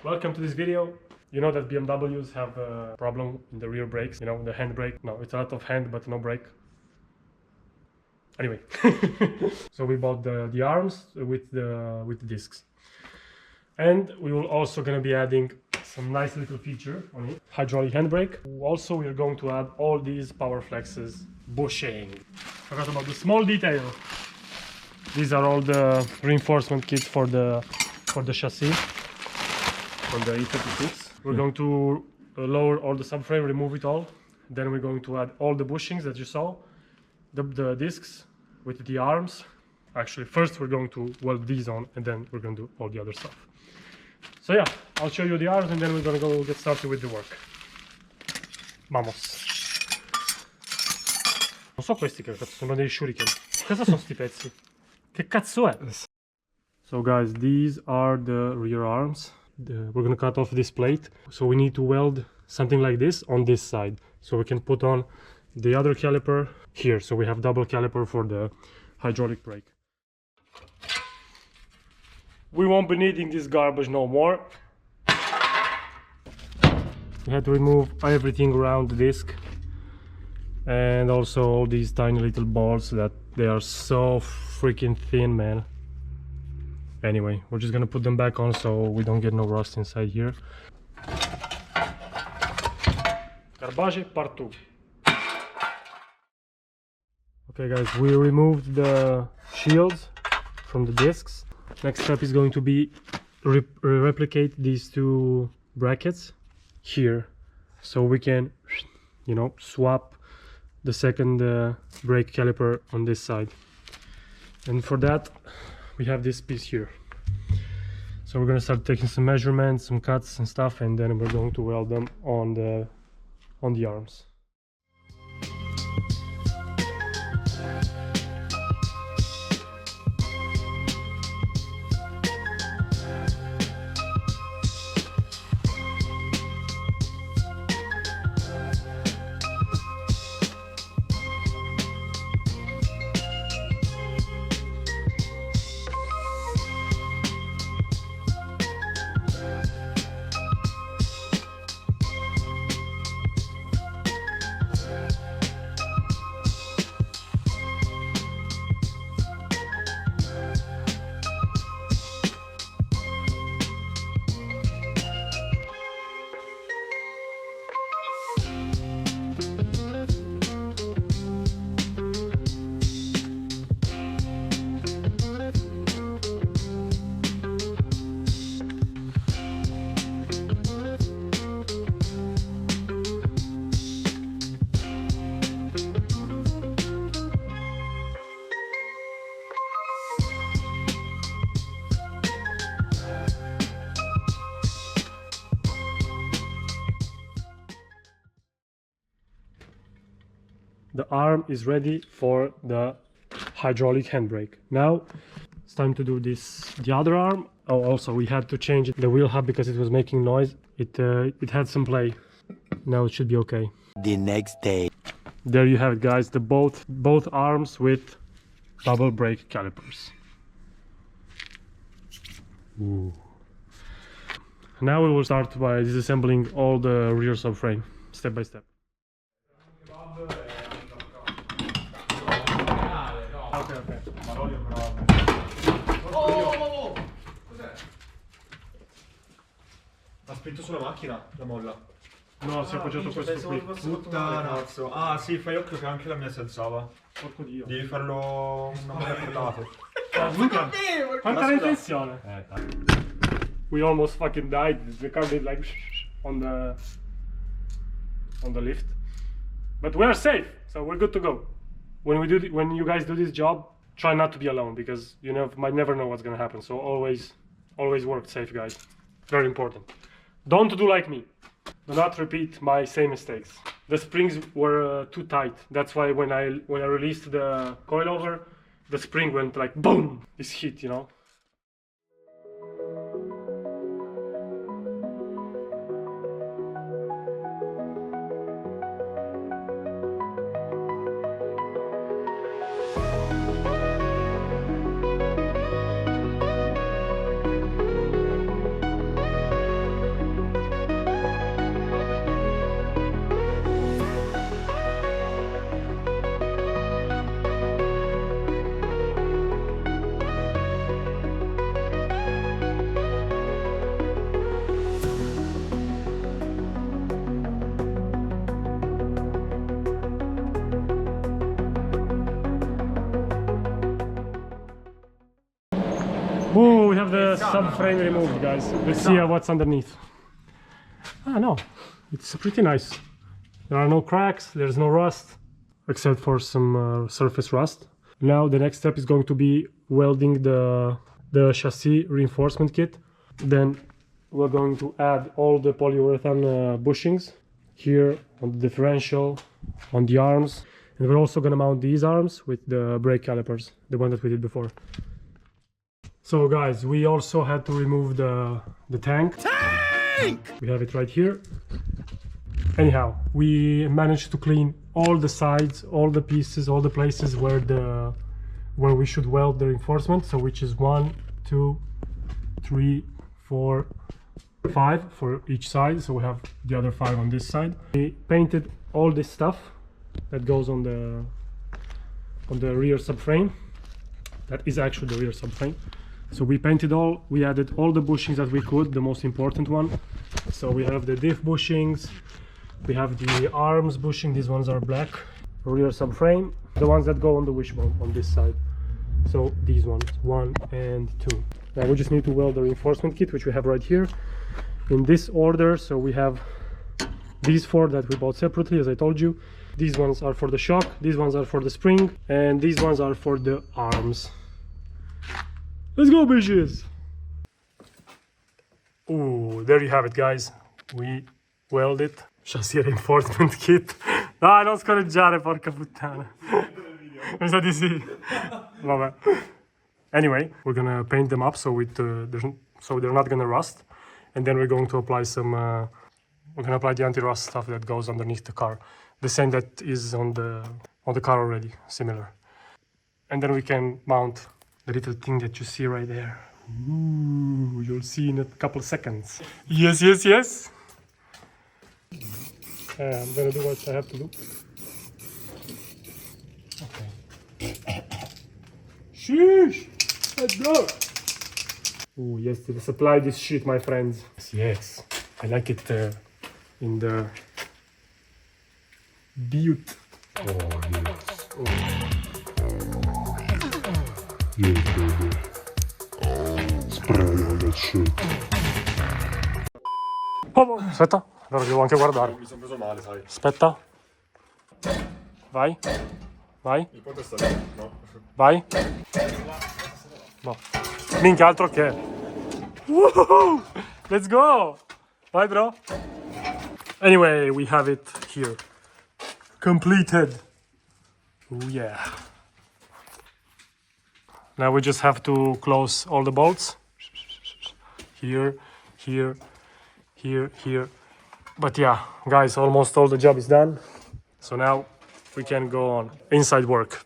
Welcome to this video. You know that BMWs have a problem in the rear brakes, you know, the handbrake. No, it's a lot of hand but no brake. Anyway, so we bought the arms with the discs. And we will also gonna be adding some nice little feature on it. Hydraulic handbrake. Also, we are going to add all these Powerflex's bushing. Forgot about the small detail. These are all the reinforcement kits for the chassis, for the E36. We're going to lower all the subframe, remove it all. Then we're going to add all the bushings that you saw, the discs with the arms. Actually, first we're going to weld these on, and then we're going to do all the other stuff. So yeah, I'll show you the arms, and then we're gonna go get started with the work. Vamos. Non so questi che cazzo, sembrano dei shuriken. Cosa sono sti pezzi? Che cazzo è? So guys, these are the rear arms. We're gonna cut off this plate. So we need to weld something like this on this side. So we can put on the other caliper here. So we have double caliper for the hydraulic brake. We won't be needing this garbage no more. We had to remove everything around the disc. And also all these tiny little balls that they are so freaking thin, man. Anyway, we're just gonna put them back on so we don't get no rust inside here. Garbage partout. Okay guys, we removed the shields from the discs. Next step is going to be replicate these two brackets here, so we can, you know, swap the second brake caliper on this side. And for that, we have this piece here. So we're gonna start taking some measurements, some cuts and stuff, and then we're going to weld them on the arms. The arm is ready for the hydraulic handbrake. Now it's time to do the other arm. Oh, also we had to change the wheel hub because it was making noise. It had some play. Now it should be okay. The next day. There you have it, guys. The both arms with double brake calipers. Ooh. Now we will start by disassembling all the rear subframe, step by step. Ha spinto sulla macchina, la molla. No, si è appoggiato questo qui. Puttana, cazzo. Ah sì, fai occhio che anche la mia si alzava. Porco Dio. Devi farlo una molla per lato. Quanta intenzione. We almost fucking died. The car did like on the lift. But we are safe, so we're good to go. When you guys do this job, try not to be alone because you might never know what's gonna happen. So always work safe, guys. Very important. Don't do like me. Do not repeat my same mistakes. The springs were too tight. That's why when I released the coilover, the spring went like boom. This hit, you know. Oh, we have the subframe removed, guys. Let's see what's underneath. Ah, no, it's pretty nice. There are no cracks, there's no rust, except for some surface rust. Now the next step is going to be welding the chassis reinforcement kit. Then we're going to add all the polyurethane bushings here on the differential, on the arms. And we're also going to mount these arms with the brake calipers, the one that we did before. So guys, we also had to remove the tank. We have it right here. Anyhow, we managed to clean all the sides, all the pieces, all the places where we should weld the reinforcement. So which is 1, 2, 3, 4, 5 for each side. So we have the other 5 on this side. We painted all this stuff that goes on the rear subframe. That is actually the rear subframe. So we painted all, we added all the bushings that we could, the most important one. So we have the diff bushings, we have the arms bushing, these ones are black. Rear subframe, the ones that go on the wishbone on this side. So these ones, 1 and 2. Now we just need to weld the reinforcement kit, which we have right here in this order. So we have these 4 that we bought separately, as I told you. These ones are for the shock, these ones are for the spring, and these ones are for the arms. Let's go, bitches! Oh, there you have it, guys. We welded chassis reinforcement kit. Dai, non scorreggiare, porca puttana. Mi sa di sì. Vabbè. Anyway, we're gonna paint them up so they're not gonna rust, and then we're going to apply some. We're gonna apply the anti-rust stuff that goes underneath the car, the same that is on the car already, similar. And then we can mount the little thing that you see right there. Ooh, you'll see in a couple of seconds. Yes, yes, yes. I'm gonna do what I have to do. Okay. Sheesh! Let's go! Oh, yes, let's apply this shit, my friends. Yes, I like it in the butte. Oh, yes. Oh. Yes, baby. Spray all that shit. Oh, aspetta, allora devo anche guardare. Mi sono preso male, sai. Aspetta. Vai. Vai. Il ponte sta lì, no? Vai. No. Minchia, altro che. Woohoo! Let's go! Vai, bro. Anyway, we have it here. Completed. Oh, yeah. Now we just have to close all the bolts. Here, here, here, here. But yeah, guys, almost all the job is done. So now we can go on inside work.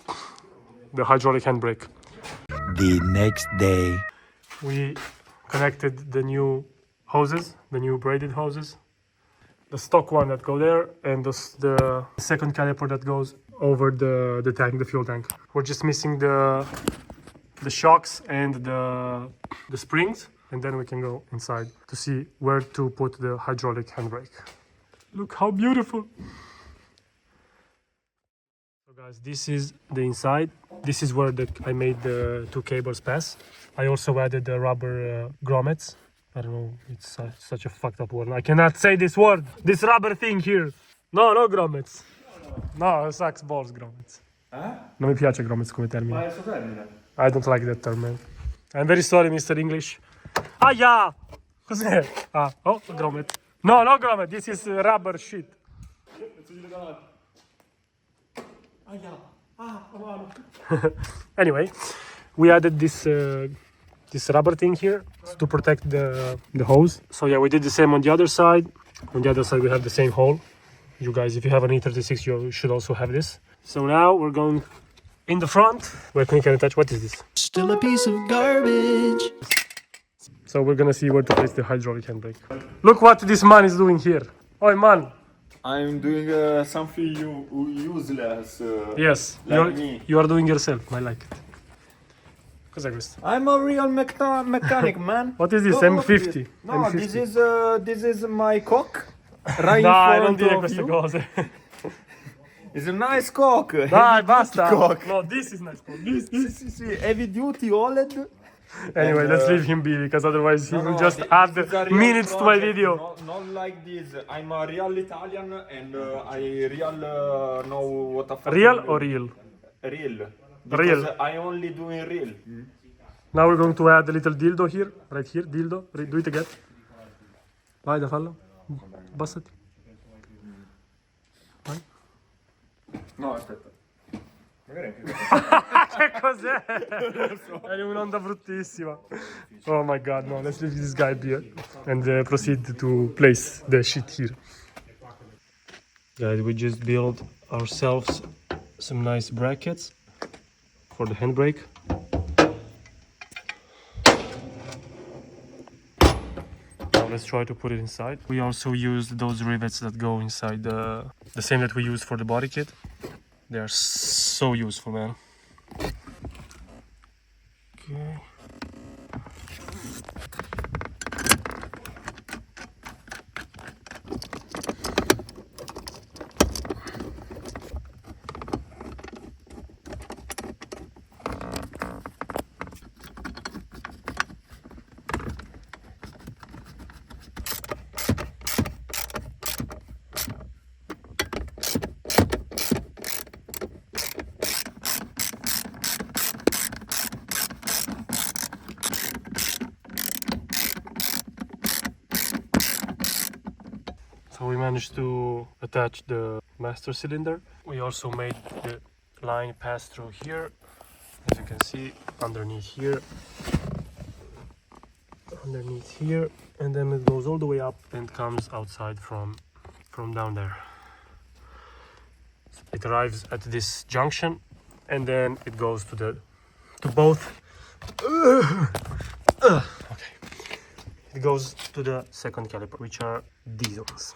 The hydraulic handbrake. The next day. We connected the new hoses, the new braided hoses. The stock one that go there, and the second caliper that goes over the tank, the fuel tank. We're just missing the shocks and the springs, and then we can go inside to see where to put the hydraulic handbrake. Look how beautiful! So guys, this is the inside. This is where I made the 2 cables pass. I also added the rubber grommets. I don't know, it's such a fucked up word. I cannot say this word! This rubber thing here! No, no grommets! No, sucks balls grommets. Non mi piace grommets come termine. Ma è il suo termine? I don't like that term, man. I'm very sorry, Mr. English. Ah, yeah! Cos'è? Ah, oh, grommet. No, no grommet, this is rubber shit. Anyway, we added this rubber thing here to protect the hose. So yeah, we did the same on the other side. On the other side, we have the same hole. You guys, if you have an E36, you should also have this. So now we're going in the front. Where can you attach? What is this? Still a piece of garbage. So we're gonna see where to place the hydraulic handbrake. Look what this man is doing here. Oi, man. I'm doing something useless. Yes, Like me. you are doing yourself. I like it. Cos'è questo? I'm a real mechanic, man. What is this? Don't M50? look No, M50. this is my cock. Right Dai, in non front dire of queste you. cose. It's a nice cock. Dai, basta. Cock. No, this is nice. This. Sì, heavy duty OLED. Anyway, And, let's leave him be because otherwise he will just add this is a real minutes to my project, video. Not like this. I'm a real Italian and I real know what a fucking Real or real? Real. Because Real. I only doing real. Now we're going to add a little dildo here, right here, dildo. Do it again. Vai, da fallo. Abbassati. Vai. No, aspetta. Magari anche Che cos'è? È un'onda bruttissima. Oh my god, no, let's leave this guy here and proceed to place the shit here. Guys, we just built ourselves some nice brackets for the handbrake. Now let's try to put it inside. We also used those rivets that go inside the same that we used for the body kit. They are so useful, man. Okay. So we managed to attach the master cylinder. We also made the line pass through here, as you can see, underneath here, and then it goes all the way up and comes outside from down there. It arrives at this junction, and then it goes to both. Okay. It goes to the second caliper, which are these ones.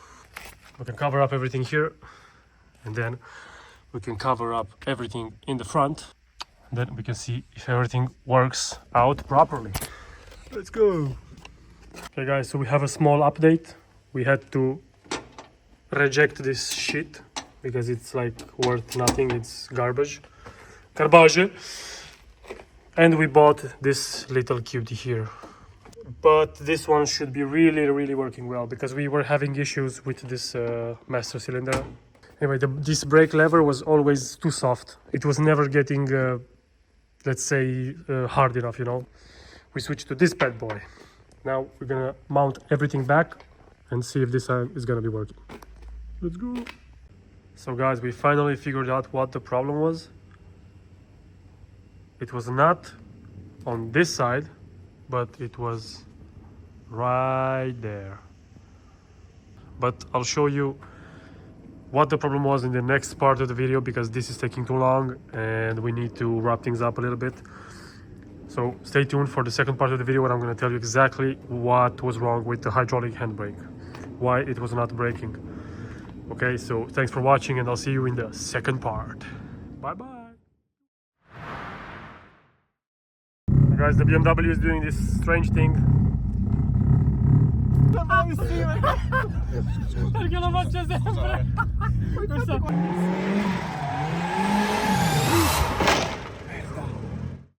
We can cover up everything here, and then we can cover up everything in the front. Then we can see if everything works out properly. Let's go. Okay guys, so we have a small update. We had to reject this shit because it's like worth nothing, it's garbage. And we bought this little cutie here. But this one should be really working well because we were having issues with this master cylinder. Anyway, this brake lever was always too soft. It was never getting, let's say, hard enough, you know. We switched to this bad boy. Now we're gonna mount everything back and see if this time is gonna be working. Let's go. So guys, we finally figured out what the problem was. It was not on this side, but it was right there. But I'll show you what the problem was in the next part of the video because this is taking too long and we need to wrap things up a little bit. So stay tuned for the second part of the video where I'm going to tell you exactly what was wrong with the hydraulic handbrake, why it was not braking. Okay, so thanks for watching and I'll see you in the second part. Bye bye. Guys, the BMW is doing this strange thing. Perché lo faccio sempre?